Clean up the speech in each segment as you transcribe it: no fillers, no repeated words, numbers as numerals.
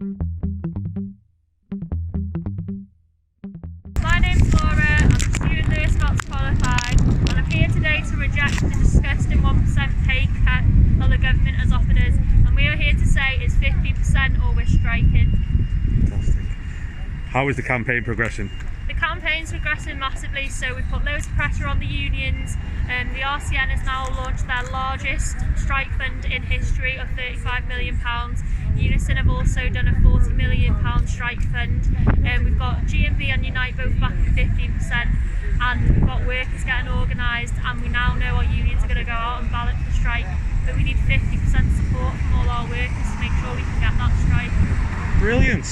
My name's Laura, I'm a student nurse about to qualify, and I'm here today to reject the disgusting 1% pay cut that the government has offered us, and we are here to say it's 50% or we're striking. Fantastic. How is the campaign progressing? The campaign's progressing massively, so we've put loads of pressure on the unions. The RCN has now launched their largest strike fund in history of £35 million. Unison have also done a £40 million strike fund. We've got GMB and Unite both backing 15%, and we've got workers getting organised, and we now know our unions are going to go out and ballot for strike, but we need 50% support from all our workers to make sure we can get that strike. Brilliant.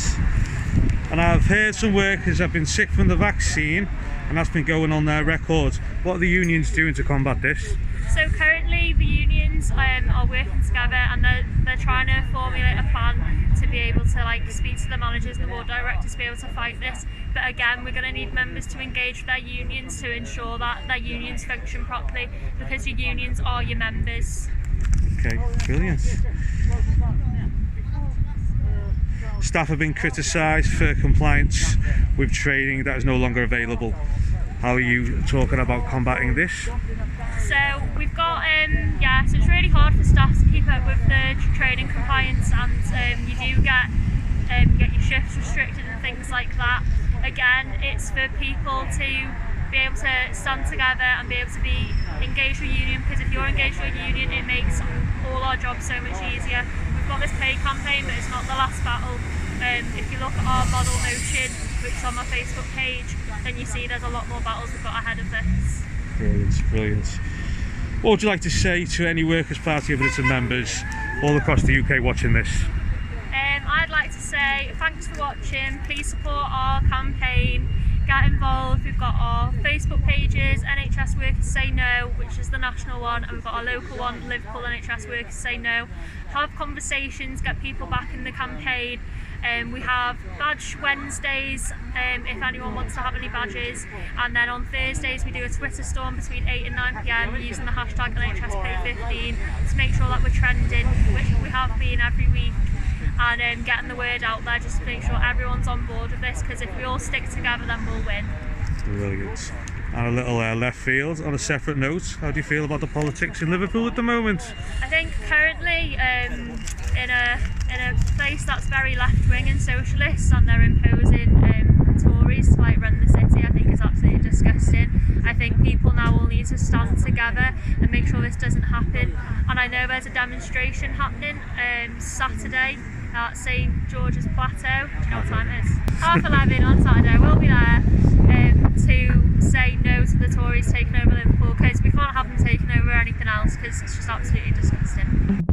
And I've heard some workers have been sick from the vaccine, and that's been going on their records. What are the unions doing to combat this? So currently the unions are working together, and they're trying to formulate a plan to be able to speak to the managers and the ward directors to be able to fight this. But again, we're going to need members to engage with their unions to ensure that their unions function properly, because your unions are your members. Okay, brilliant. Staff have been criticised for compliance with training that is no longer available. How are you talking about combating this? So we've got, so it's really hard for staff to keep up with the training compliance, and you do get your shifts restricted and things like that. Again, it's for people to be able to stand together and be able to be engaged with a union, because if you're engaged with a union, it makes all our jobs so much easier. We've got this pay campaign, but it's not the last battle. If you look at our model motion, which is on my Facebook page, then you see there's a lot more battles we've got ahead of us. Brilliant, brilliant. What would you like to say to any Workers' Party of Britain members all across the UK watching this? I'd like to say thanks for watching. Please support our campaign. Get involved. We've got our Facebook pages, NHS Workers Say No, which is the national one, and we've got our local one, Liverpool NHS Workers Say No. Have conversations, get people back in the campaign. We have Badge Wednesdays if anyone wants to have any badges, and then on Thursdays we do a Twitter storm between 8 and 9 PM using the hashtag NHSPay15 to make sure that we're trending, which we have been every week, and getting the word out there just to make sure everyone's on board with this, because if we all stick together then we'll win. Brilliant. And a little left field, on a separate note, how do you feel about the politics in Liverpool at the moment? I think currently in a place that's very left-wing and socialist, and they're imposing Tories to run the city, I think is absolutely disgusting. I think people now all need to stand together and make sure this doesn't happen. And I know there's a demonstration happening Saturday at St George's Plateau. Do you know what time it is? 11:30 on Saturday. We'll be there to say no to the Tories taking over Liverpool, because we can't have them taking over anything else, because it's just absolutely disgusting.